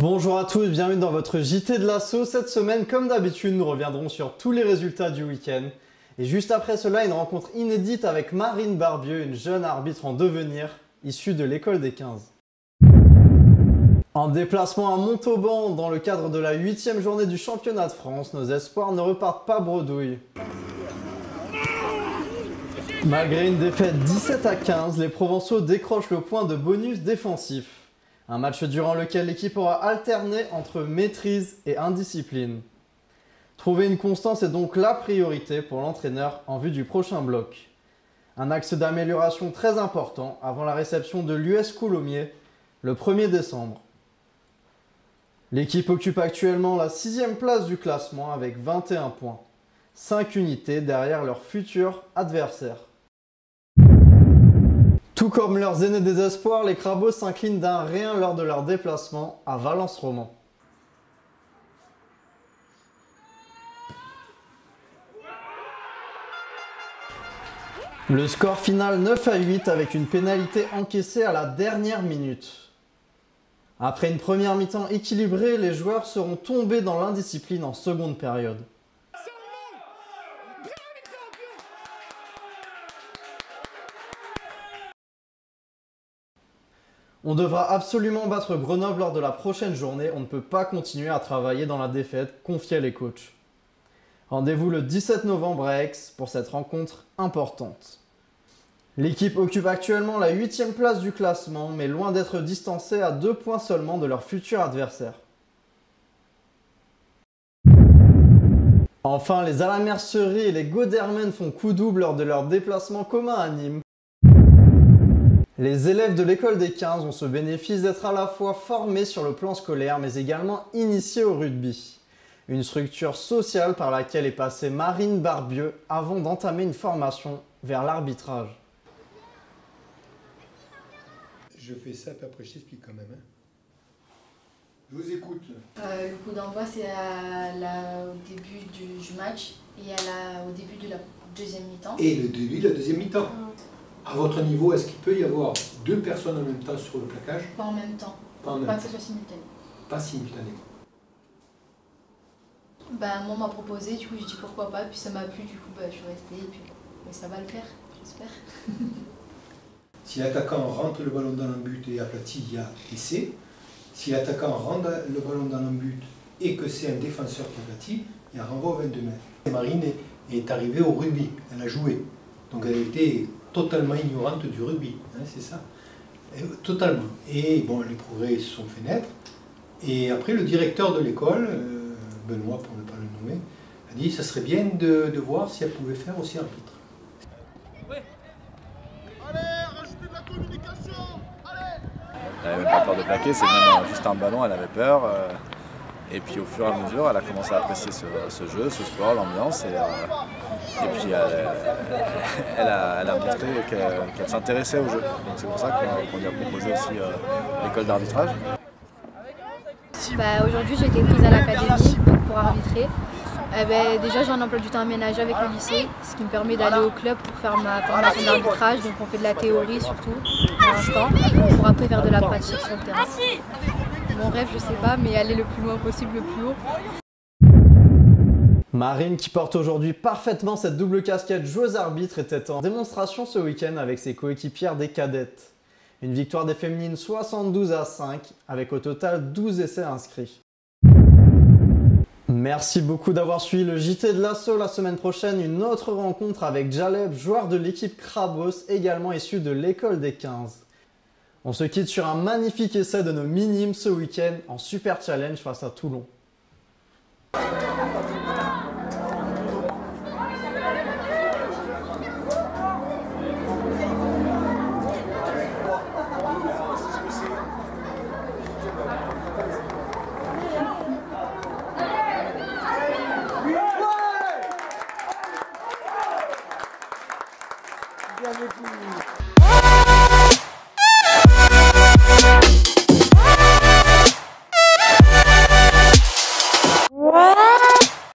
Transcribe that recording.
Bonjour à tous, bienvenue dans votre JT de l'Asso. Cette semaine, comme d'habitude, nous reviendrons sur tous les résultats du week-end. Et juste après cela, une rencontre inédite avec Marine Barbieux, une jeune arbitre en devenir, issue de l'école des 15. En déplacement à Montauban, dans le cadre de la 8e journée du championnat de France, nos espoirs ne repartent pas bredouille. Malgré une défaite 17-15, les Provençaux décrochent le point de bonus défensif. Un match durant lequel l'équipe aura alterné entre maîtrise et indiscipline. Trouver une constance est donc la priorité pour l'entraîneur en vue du prochain bloc. Un axe d'amélioration très important avant la réception de l'US Coulommiers le 1er décembre. L'équipe occupe actuellement la 6e place du classement avec 21 points, 5 unités derrière leurs futurs adversaires. Tout comme leurs aînés des espoirs, les Crabos s'inclinent d'1-1 lors de leur déplacement à Valence-Roman. Le score final 9-8 avec une pénalité encaissée à la dernière minute. Après une première mi-temps équilibrée, les joueurs seront tombés dans l'indiscipline en seconde période. On devra absolument battre Grenoble lors de la prochaine journée, on ne peut pas continuer à travailler dans la défaite, confiaient les coachs. Rendez-vous le 17 novembre à Aix pour cette rencontre importante. L'équipe occupe actuellement la 8e place du classement, mais loin d'être distancée à 2 points seulement de leur futur adversaire. Enfin, les Alamerceries et les Godermen font coup double lors de leur déplacement commun à Nîmes. Les élèves de l'école des 15 ont ce bénéfice d'être à la fois formés sur le plan scolaire mais également initiés au rugby. Une structure sociale par laquelle est passée Marine Barbieux avant d'entamer une formation vers l'arbitrage. Je fais ça, puis après je t'explique quand même. Hein. Je vous écoute. Le coup d'envoi, c'est au début du match et au début de la deuxième mi-temps. Et le début de la deuxième mi-temps. À votre niveau, est-ce qu'il peut y avoir 2 personnes en même temps sur le plaquage? Pas en même temps. Pas en même Pas temps. que ce soit simultané. Pas simultanément. Moi, on m'a proposé, du coup, j'ai dit pourquoi pas, puis ça m'a plu, du coup, je suis restée, et puis ça va le faire, j'espère. Si l'attaquant rentre le ballon dans le but et aplatit, il y a essai. Si l'attaquant rentre le ballon dans le but et que c'est un défenseur qui aplatit, il y a renvoi au 22 mètres. Et Marine est arrivée au rugby, elle a joué. Donc elle était totalement ignorante du rugby, hein, c'est ça. Totalement. Et bon, les progrès se sont fait naître. Et après, le directeur de l'école, Benoît pour ne pas le nommer, a dit que ça serait bien de voir si elle pouvait faire aussi arbitre. Elle n'avait même pas peur de plaquer, c'est même juste un ballon, elle avait peur. Et puis au fur et à mesure, elle a commencé à apprécier ce jeu, ce sport, l'ambiance. Et puis elle a montré qu'elle s'intéressait au jeu. Donc c'est pour ça qu'on lui a proposé aussi l'école d'arbitrage. Aujourd'hui, j'ai été prise à l'académie pour arbitrer. Déjà, j'ai un emploi du temps aménagé avec le lycée, ce qui me permet d'aller au club pour faire ma formation d'arbitrage. Donc on fait de la théorie surtout, pour l'instant, pour après faire de la pratique sur le terrain. Mon rêve, je sais pas, mais aller le plus loin possible, le plus haut. Marine, qui porte aujourd'hui parfaitement cette double casquette joueuse-arbitre, était en démonstration ce week-end avec ses coéquipières des cadettes. Une victoire des féminines 72-5, avec au total 12 essais inscrits. Merci beaucoup d'avoir suivi le JT de l'Asso. La semaine prochaine, une autre rencontre avec Jaleb, joueur de l'équipe Crabos, également issu de l'école des 15. On se quitte sur un magnifique essai de nos minimes ce week-end en Super Challenge face à Toulon. Bien joué.